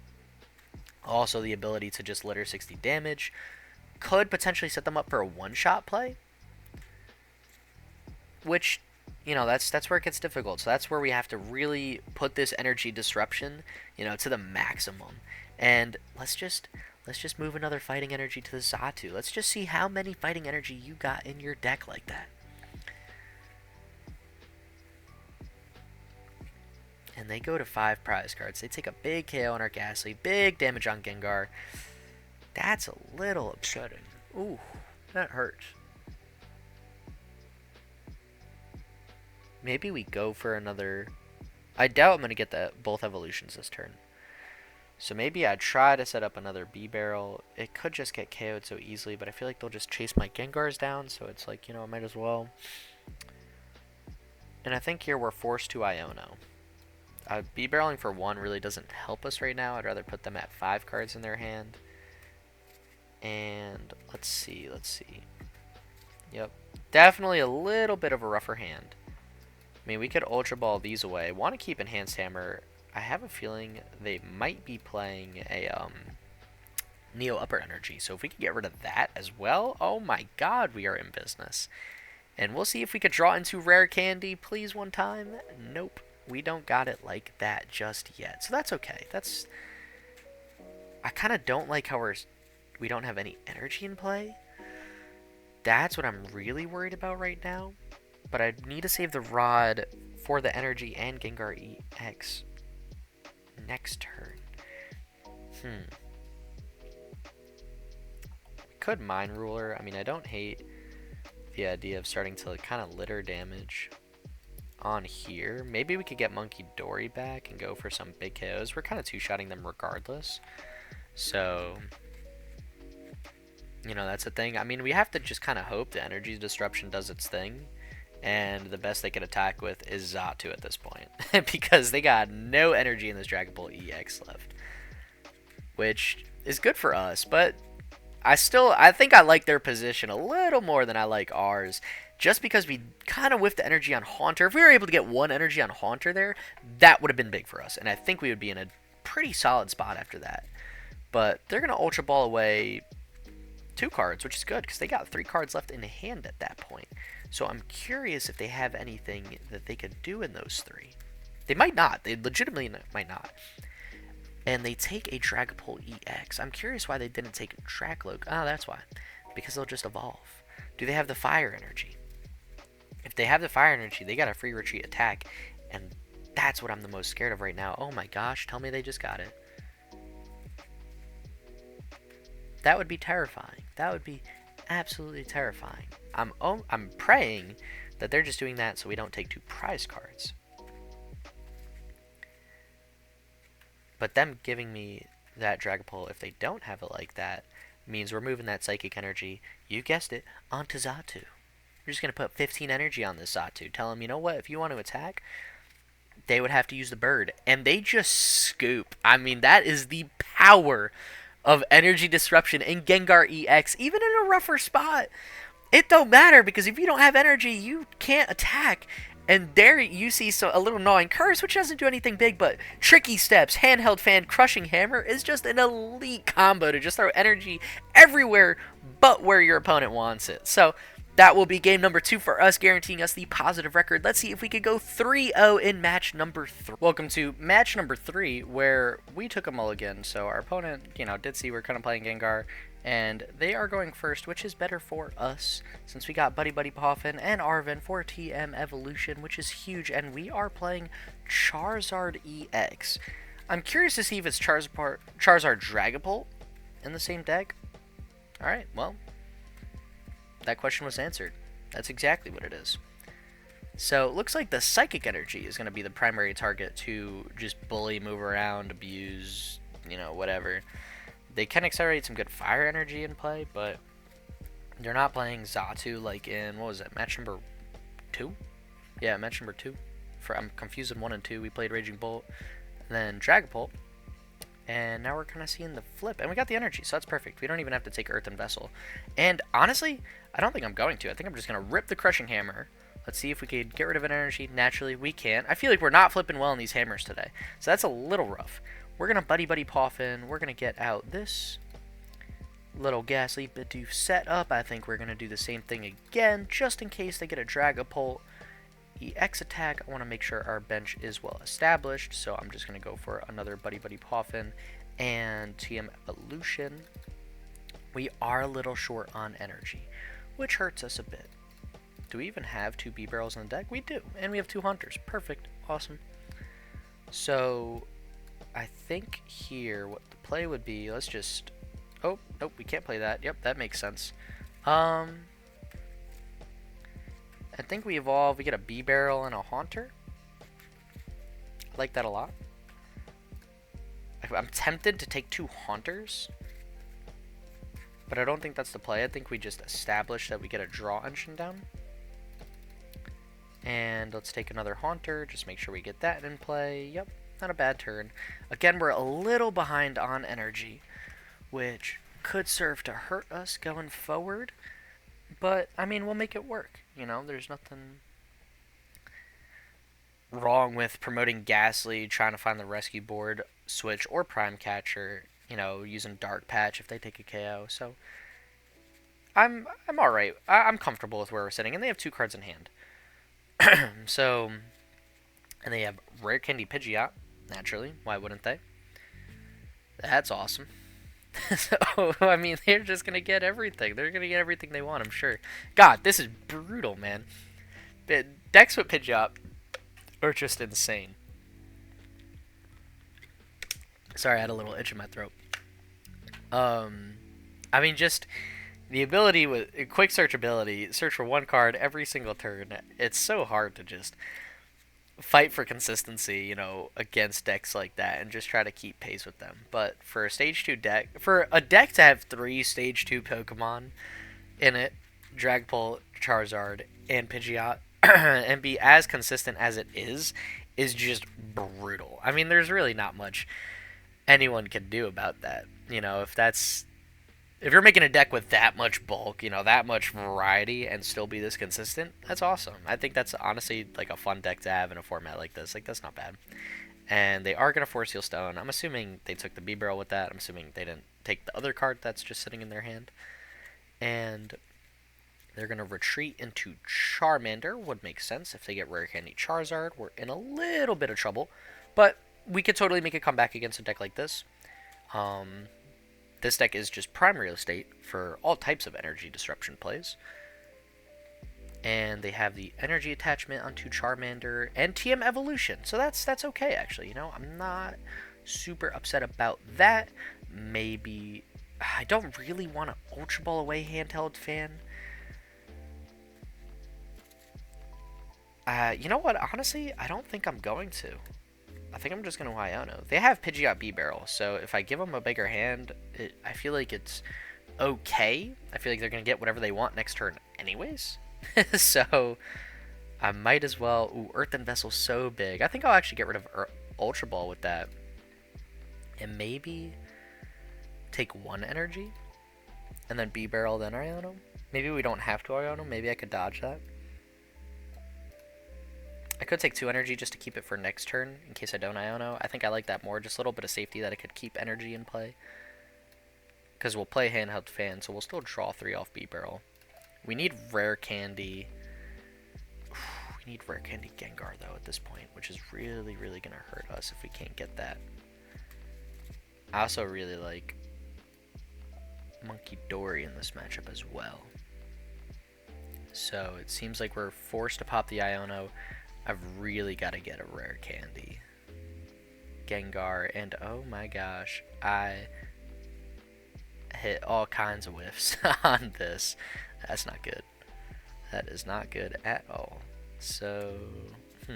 Also, the ability to just litter 60 damage could potentially set them up for a one-shot play, which, you know, that's where it gets difficult. So that's where we have to really put this energy disruption, you know, to the maximum. And let's just move another fighting energy to the Xatu. Let's just see how many fighting energy you got in your deck like that. And they go to 5 prize cards. They take a big KO on our Gastly, big damage on Gengar. That's a little upsetting. Ooh, that hurts. Maybe we go for another... I doubt I'm going to get both evolutions this turn. So maybe I try to set up another Bibarel. It could just get KO'd so easily, but I feel like they'll just chase my Gengars down, so it's like, you know, I might as well. And I think here we're forced to Iono. Bibareling for 1 really doesn't help us right now. I'd rather put them at 5 cards in their hand. And let's see. Yep. Definitely a little bit of a rougher hand. I mean, we could Ultra Ball these away. I want to keep Enhanced Hammer. I have a feeling they might be playing a Neo Upper Energy. So if we could get rid of that as well, oh my god, we are in business. And we'll see if we could draw into Rare Candy, please, one time. Nope. We don't got it like that just yet. So that's okay. I kind of don't like how we don't have any energy in play. That's what I'm really worried about right now. But I need to save the Rod for the energy and Gengar EX next turn. We could Mind Ruler. I mean, I don't hate the idea of starting to kind of litter damage on here. Maybe we could get Munkidori back and go for some big KOs. We're kind of two-shotting them regardless. So, you know, that's the thing. I mean, we have to just kind of hope the energy disruption does its thing. And the best they could attack with is Xatu at this point. Because they got no energy in this Dragapult EX left. Which is good for us. But I think I like their position a little more than I like ours. Just because we kind of whiffed the energy on Haunter. If we were able to get 1 energy on Haunter there, that would have been big for us. And I think we would be in a pretty solid spot after that. But they're going to Ultra Ball away 2 cards, which is good. Because they got 3 cards left in hand at that point. So I'm curious if they have anything that they could do in those 3. They might not. They legitimately might not. And they take a Dragapult EX. I'm curious why they didn't take a Dragloak. Oh, that's why. Because they'll just evolve. Do they have the Fire Energy? If they have the Fire Energy, they got a free retreat attack. And that's what I'm the most scared of right now. Oh my gosh, tell me they just got it. That would be terrifying. That would be absolutely terrifying. I'm praying that they're just doing that so we don't take 2 prize cards. But them giving me that Dragapult, if they don't have it like that, means we're moving that Psychic Energy, you guessed it, onto Xatu. We're just going to put 15 energy on this Xatu. Tell them, you know what, if you want to attack, they would have to use the bird. And they just scoop. I mean, that is the power of energy disruption in Gengar EX, even in a rougher spot. It don't matter, because if you don't have energy, you can't attack. And there you see a little Gnawing Curse, which doesn't do anything big, but Tricky Steps, Handheld Fan, Crushing Hammer is just an elite combo to just throw energy everywhere but where your opponent wants it. So that will be game number 2 for us, guaranteeing us the positive record. Let's see if we could go 3-0 in match number 3. Welcome to match number 3, where we took a mulligan. So our opponent, did see we're kind of playing Gengar, and they are going first, which is better for us, since we got Buddy PAF and Arven for TM Evolution, which is huge, and we are playing Charizard EX. I'm curious to see if it's Charizard Dragapult in the same deck. Alright, well, that question was answered. That's exactly what it is. So it looks like the Psychic Energy is going to be the primary target to just bully, move around, abuse, whatever. They can accelerate some good Fire Energy in play, but they're not playing Xatu like in, what was it, match number 2? Yeah, match number 2. I'm confused in 1 and 2. We played Raging Bolt, and then Dragapult. And now we're kind of seeing the flip. And we got the energy, so that's perfect. We don't even have to take Earthen Vessel. And honestly, I don't think I'm going to. I think I'm just going to rip the Crushing Hammer. Let's see if we can get rid of an energy. Naturally, we can. I feel like we're not flipping well in these hammers today. So that's a little rough. We're going to Buddy PAF in. We're going to get out this little Gastly Bidoof setup. I think we're going to do the same thing again, just in case they get a Dragapult EX attack. I want to make sure our bench is well established, so I'm just going to go for another Buddy PAF in and TM Evolution. We are a little short on energy, which hurts us a bit. Do we even have 2 Bibarels in the deck? We do, and we have 2 Haunters. Perfect. Awesome. So I think here what the play would be, let's just... Oh, nope, we can't play that. Yep, that makes sense. I think we evolve, we get a Bibarel and a Haunter. I like that a lot. I'm tempted to take 2 Haunters, but I don't think that's the play. I think we just establish that we get a draw engine down. And let's take another Haunter, just make sure we get that in play. Yep, not a bad turn. Again, we're a little behind on energy, which could serve to hurt us going forward. But, I mean, we'll make it work. There's nothing wrong with promoting Gastly, trying to find the rescue board, switch, or prime catcher, using Dark Patch if they take a KO. So, I'm alright. I'm comfortable with where we're sitting. And they have 2 cards in hand. So, and they have Rare Candy Pidgeot, naturally. Why wouldn't they? That's awesome. So, I mean, they're just going to get everything. They're going to get everything they want, I'm sure. God, this is brutal, man. The decks with Pidgeot are just insane. Sorry, I had a little itch in my throat. I mean, just the ability with quick search ability, search for 1 card every single turn. It's so hard to just fight for consistency, against decks like that and just try to keep pace with them. But for a stage 2 deck, for a deck to have 3 stage 2 Pokemon in it, Dragapult, Charizard, and Pidgeot, and be as consistent as it is just brutal. I mean, there's really not much anyone can do about that. If you're making a deck with that much bulk, that much variety, and still be this consistent, that's awesome. I think that's honestly like a fun deck to have in a format like this. Like, that's not bad. And they are going to Force Heal Stone. I'm assuming they took the Bibarel with that. I'm assuming they didn't take the other card that's just sitting in their hand. And they're going to retreat into Charmander. Would make sense if they get Rare Candy Charizard. We're in a little bit of trouble, but we could totally make a comeback against a deck like this. This deck is just prime real estate for all types of energy disruption plays. And they have the energy attachment onto Charmander and TM Evolution. So that's okay, actually. I'm not super upset about that. Maybe I don't really want an Ultra Ball away handheld fan. You know what? Honestly, I don't think I'm going to. I think I'm just going to Iono. They have Pidgeot Bibarel, so if I give them a bigger hand, I feel like it's okay. I feel like they're going to get whatever they want next turn anyways. So I might as well... Ooh, Earthen Vessel's so big. I think I'll actually get rid of Ultra Ball with that. And maybe take one energy, and then Bibarel, then Iono. Maybe we don't have to Iono. Maybe I could dodge that. I could take 2 energy just to keep it for next turn, in case I don't Iono. I think I like that more, just a little bit of safety that I could keep energy in play. Because we'll play Handheld Fan, so we'll still draw 3 off Bibarel. We need Rare Candy. We need Rare Candy Gengar, though, at this point, which is really, really going to hurt us if we can't get that. I also really like Munkidori in this matchup as well. So it seems like we're forced to pop the Iono. I've really got to get a Rare Candy Gengar, and oh my gosh, I hit all kinds of whiffs on this. That's not good. That is not good at all. So, I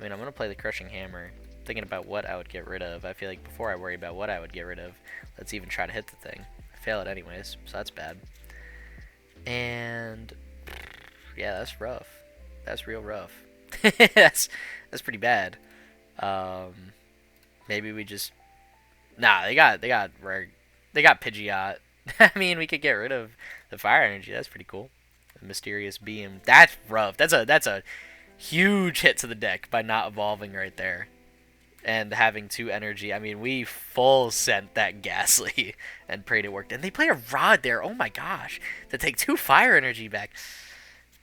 mean, I'm going to play the Crushing Hammer, thinking about what I would get rid of. I feel like before I worry about what I would get rid of, let's even try to hit the thing. I fail it anyways, so that's bad. And yeah, that's rough. That's real rough. that's pretty bad. Maybe we just they got Pidgeot. I mean, we could get rid of the fire energy. That's pretty cool. The Mysterious Beam. That's rough. That's a huge hit to the deck by not evolving right there. And having 2 energy. I mean, we full sent that Gastly and prayed it worked. And they play a Rod there. Oh my gosh. To take 2 fire energy back.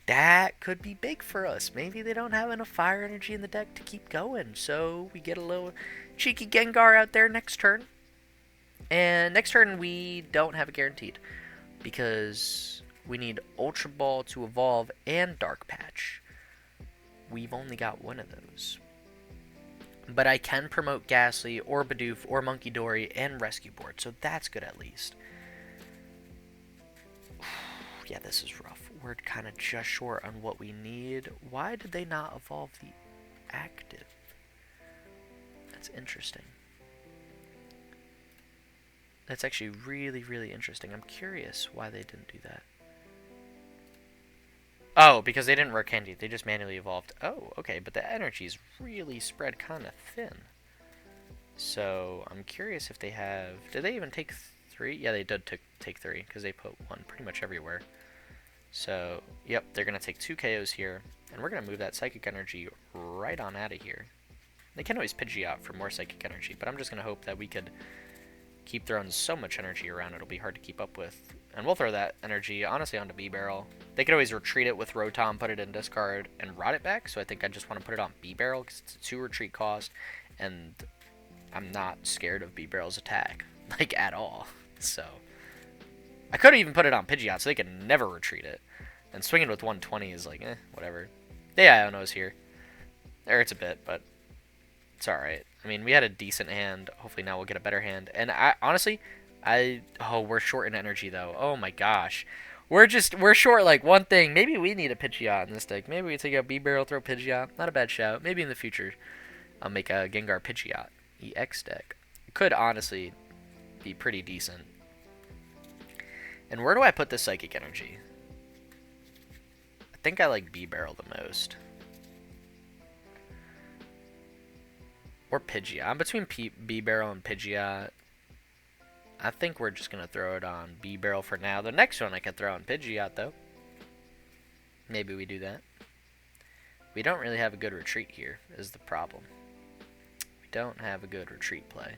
That could be big for us. Maybe they don't have enough fire energy in the deck to keep going. So we get a little cheeky Gengar out there next turn. And next turn we don't have a guaranteed. Because we need Ultra Ball to evolve and Dark Patch. We've only got one of those. But I can promote Gastly or Bidoof or Munkidori and Rescue Board, so that's good at least. Yeah, this is rough. We're kind of just short on what we need. Why did they not evolve the active? That's interesting. That's actually really, really interesting. I'm curious why they didn't do that. Oh, because they didn't Rare Candy. They just manually evolved. Oh, okay, but the energy's really spread kind of thin. So, I'm curious if they have... Did they even take 3? Yeah, they did take 3, because they put 1 pretty much everywhere. So, yep, they're going to take 2 KOs here, and we're going to move that Psychic Energy right on out of here. They can always Pidgeot for more Psychic Energy, but I'm just going to hope that we could keep throwing so much energy around it'll be hard to keep up with. And we'll throw that energy, honestly, onto Bibarel. They could always retreat it with Rotom, put it in discard, and rot it back, so I think I just want to put it on Bibarel, because it's a 2 retreat cost, and I'm not scared of Bibarel's attack, like, at all. So, I could have even put it on Pidgeot, so they could never retreat it. And swinging with 120 is like, whatever. Yeah, Iono's here. There hurts a bit, but it's alright. I mean, we had a decent hand. Hopefully now we'll get a better hand. And honestly, we're short in energy, though. Oh my gosh. We're short like one thing. Maybe we need a Pidgeot in this deck. Maybe we take out Bibarel, throw Pidgeot. Not a bad shout. Maybe in the future I'll make a Gengar Pidgeot EX deck. It could honestly be pretty decent. And where do I put the Psychic Energy? I think I like Bibarel the most. Or Pidgeot. I'm between Bibarel and Pidgeot. I think we're just going to throw it on Bibarel for now. The next one I could throw on Pidgeot, though. Maybe we do that. We don't really have a good retreat here, is the problem. We don't have a good retreat play.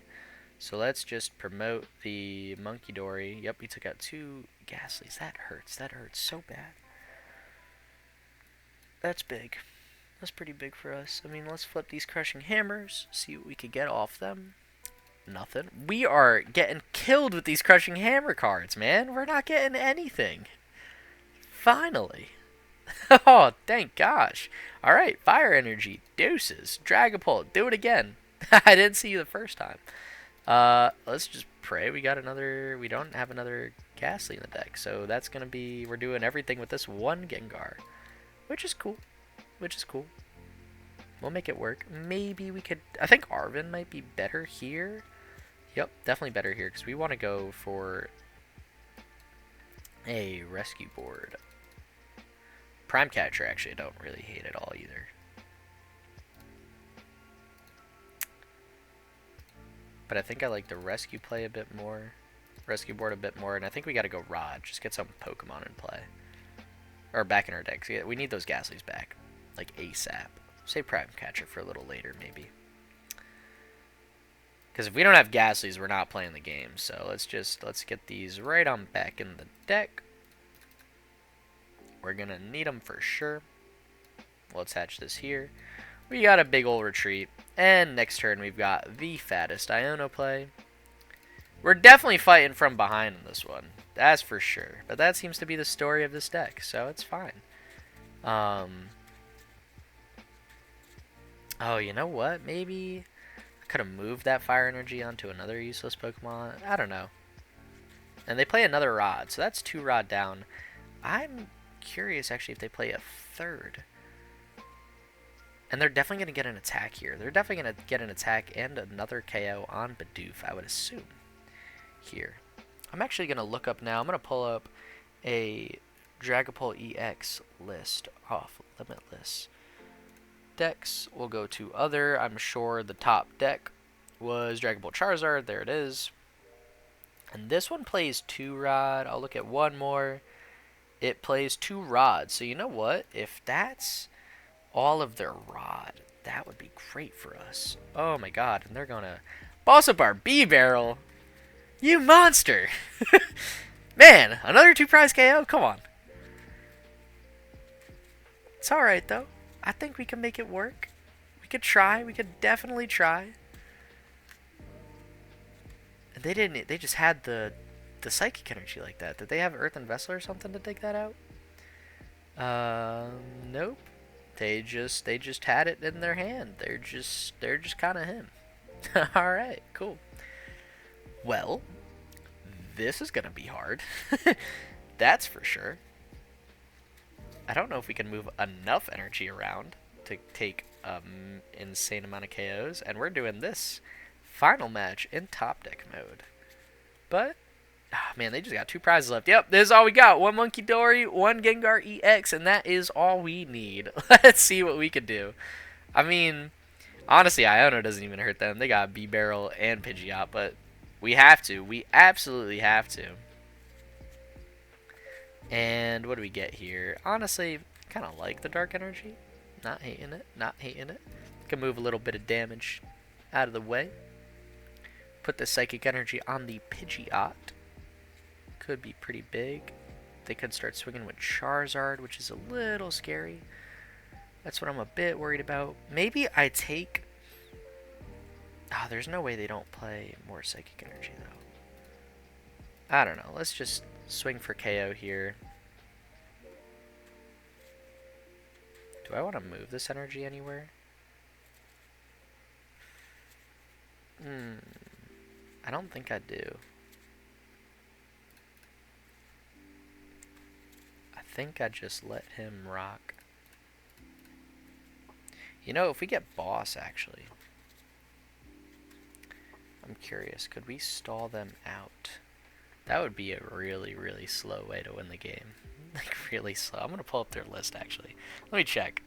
So let's just promote the Munkidori. Yep, we took out 2 Gastlys. That hurts. That hurts so bad. That's big. That's pretty big for us. I mean, let's flip these Crushing Hammers, see what we could get off them. Nothing. We are getting killed with these Crushing Hammer cards, man. We're not getting anything. Finally. Oh, thank gosh. Alright, Fire Energy. Deuces. Dragapult. Do it again. I didn't see you the first time. Let's just pray we don't have another Gastly in the deck. So that's going to be, we're doing everything with this one Gengar. which is cool. Which is cool. We'll make it work. Maybe we could... I think Arvin might be better here. Yep, definitely better here, because we want to go for a rescue board. Prime Catcher, actually, I don't really hate at all either. But I think I like the rescue play a bit more. Rescue board a bit more, and I think we got to go Rod. Just get some Pokemon in play. Or back in our decks. We need those Gastlys back. Like ASAP. Save Prime Catcher for a little later, maybe. Because if we don't have Gastlys, we're not playing the game. So let's get these right on back in the deck. We're going to need them for sure. We'll attach this here. We got a big old retreat. And next turn, we've got the fattest Iono play. We're definitely fighting from behind in this one. That's for sure. But that seems to be the story of this deck. So it's fine. Oh, you know what? Maybe I could have moved that Fire Energy onto another useless Pokemon. I don't know. And they play another Rod, so that's 2 Rod down. I'm curious, actually, if they play a third. And they're definitely going to get an attack here. They're definitely going to get an attack and another KO on Bidoof, I would assume. Here. I'm actually going to look up now. I'm going to pull up a Dragapult EX list off Limitless. Decks, we'll go to other. I'm sure the top deck was Dragapult Charizard. There it is. And this one plays 2 Rod. I'll look at one more. It plays 2 Rods. So you know what? If that's all of their Rod, that would be great for us. Oh my god. And they're going to boss up our Bibarel. You monster. Man, another 2 prize KO? Come on. It's alright though. I think we can make it work. We could try. We could definitely try. And they didn't. They just had the psychic energy like that. Did they have Earth and Vessel or something to dig that out? Nope. They just had it in their hand. They're just kind of him. All right. Cool. Well, this is gonna be hard. That's for sure. I don't know if we can move enough energy around to take an insane amount of KOs. And we're doing this final match in top deck mode. But, oh man, they just got 2 prizes left. Yep, this is all we got. 1 Munkidori, 1 Gengar EX, and that is all we need. Let's see what we can do. I mean, honestly, Iono doesn't even hurt them. They got Bibarel and Pidgeot, but we have to. We absolutely have to. And what do we get here? Honestly, kind of like the Dark Energy. Not hating it. Not hating it. Can move a little bit of damage out of the way. Put the Psychic Energy on the Pidgeot. Could be pretty big. They could start swinging with Charizard, which is a little scary. That's what I'm a bit worried about. Maybe I take... Oh, there's no way they don't play more Psychic Energy, though. I don't know. Let's just swing for KO here. Do I want to move this energy anywhere? I don't think I do. I think I just let him rock. You know, if we get boss, actually. I'm curious. Could we stall them out? That would be a really, really slow way to win the game. Like, really slow. I'm going to pull up their list, actually. Let me check.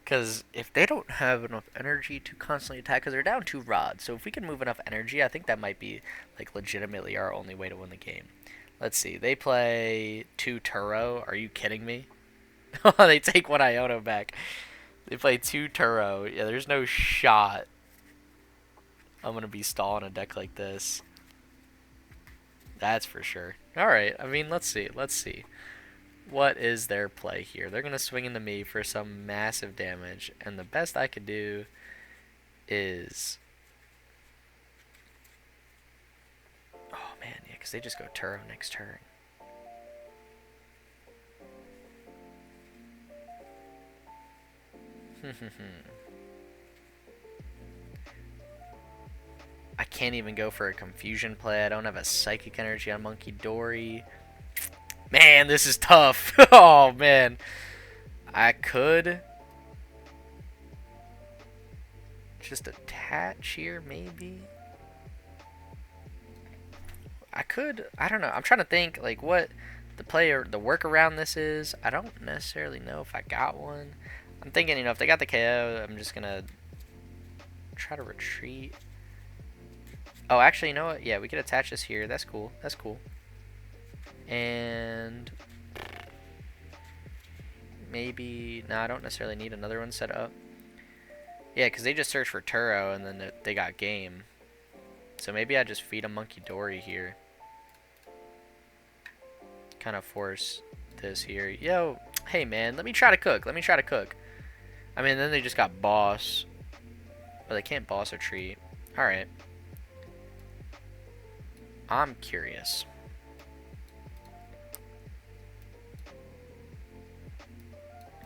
Because if they don't have enough energy to constantly attack, because they're down 2 Rods, so if we can move enough energy, I think that might be, like, legitimately our only way to win the game. Let's see. They play 2 Turo. Are you kidding me? They take 1 Iono back. They play 2 Turo. Yeah, there's no shot I'm going to be stalling a deck like this. That's for sure. Alright, I mean, let's see. Let's see. What is their play here? They're going to swing into me for some massive damage. And the best I could do is... Oh, man, yeah, because they just go Turo next turn. I can't even go for a confusion play. I don't have a psychic energy on Munkidori. Man, this is tough. Oh, man. I could just attach here, maybe. I don't know. I'm trying to think, like, what the workaround this is. I don't necessarily know if I got one. I'm thinking, if they got the KO, I'm just gonna try to retreat. Oh, actually, you know what? Yeah, we could attach this here. That's cool. That's cool. And maybe... No, I don't necessarily need another one set up. Yeah, because they just searched for Turo, and then they got game. So maybe I just feed a Munkidori here. Kind of force this here. Yo, hey man, let me try to cook. Let me try to cook. I mean, then they just got boss. But they can't boss or treat. Alright. I'm curious.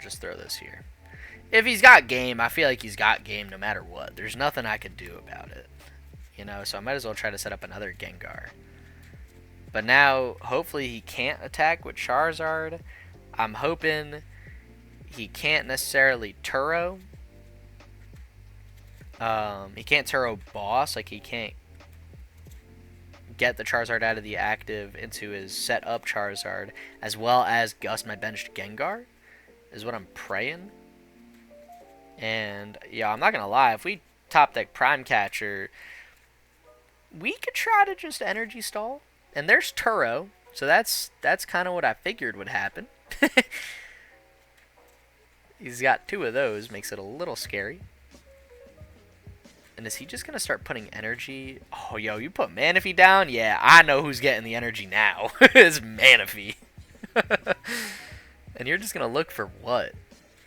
Just throw this here. If he's got game, I feel like he's got game no matter what. There's nothing I can do about it. So I might as well try to set up another Gengar. But now, hopefully he can't attack with Charizard. I'm hoping he can't necessarily Turo. He can't Turo boss, like he can't get the Charizard out of the active into his set up Charizard, as well as gust my benched Gengar, is what I'm praying. And yeah, I'm not gonna lie, if we top deck Prime Catcher, we could try to just energy stall. And there's Turo, so that's kind of what I figured would happen. He's got 2 of those, makes it a little scary. And is he just gonna start putting energy? Oh, yo, you put Manaphy down? Yeah, I know who's getting the energy now. It's Manaphy. And you're just gonna look for what?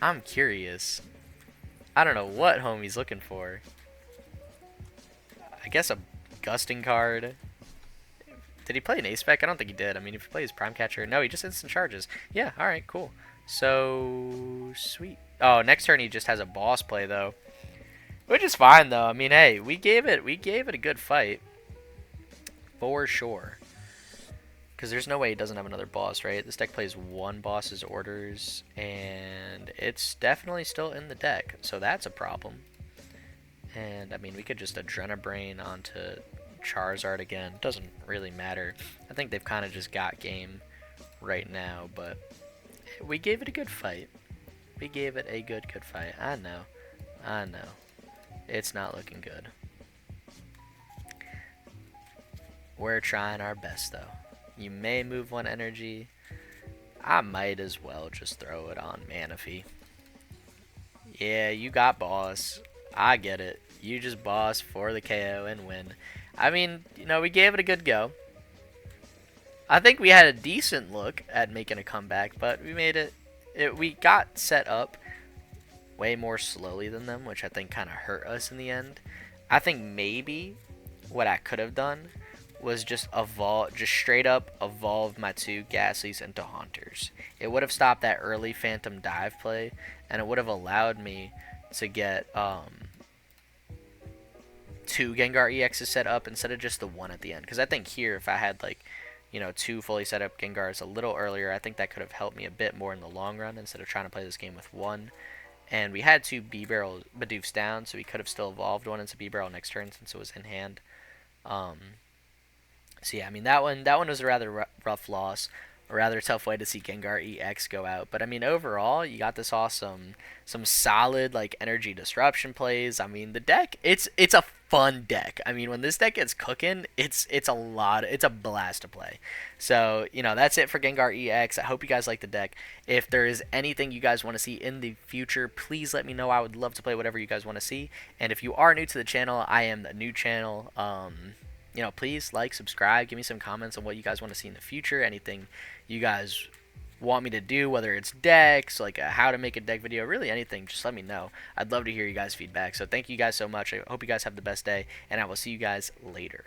I'm curious. I don't know what homie's looking for. I guess a gusting card. Did he play an ace spec? I don't think he did. I mean, if he plays Prime Catcher, no, he just instant charges. Yeah, all right, cool. So sweet. Oh, next turn he just has a boss play though, which is fine though. I mean, hey, we gave it a good fight for sure. Because there's no way he doesn't have another boss, right? This deck plays 1 boss's orders, and it's definitely still in the deck, so that's a problem. And I mean, we could just Adrenabrain onto Charizard again. Doesn't really matter. I think they've kind of just got game right now, but we gave it a good fight. We gave it a good fight. I know. It's not looking good. We're trying our best though. You may move 1 energy. I might as well just throw it on Manaphy. Yeah, you got boss. I get it. You just boss for the KO and win. I mean, we gave it a good go. I think we had a decent look at making a comeback, but we made it. We got set up way more slowly than them, which I think kind of hurt us in the end. I think maybe what I could have done was just straight up evolve my 2 Gastlys into Haunters. It would have stopped that early Phantom Dive play, and it would have allowed me to get 2 Gengar EXs set up instead of just the 1 at the end. Because I think here, if I had 2 fully set up Gengars a little earlier, I think that could have helped me a bit more in the long run instead of trying to play this game with 1. And we had 2 Bidoofs down, so we could have still evolved 1 into Bibarel next turn since it was in hand. So yeah, I mean, that one was a rather rough loss. A rather tough way to see Gengar EX go out. But I mean, overall, you got this awesome, some solid energy disruption plays. I mean, the deck, it's a fun deck. I mean, when this deck gets cooking, it's a blast to play. So, that's it for Gengar EX. I hope you guys like the deck. If there is anything you guys want to see in the future, please let me know. I would love to play whatever you guys want to see. And if you are new to the channel, I am the new channel. Please like, subscribe, give me some comments on what you guys want to see in the future, anything you guys want me to do, whether it's decks, how to make a deck video, really anything, just let me know. I'd love to hear you guys' feedback. So thank you guys so much. I hope you guys have the best day, and I will see you guys later.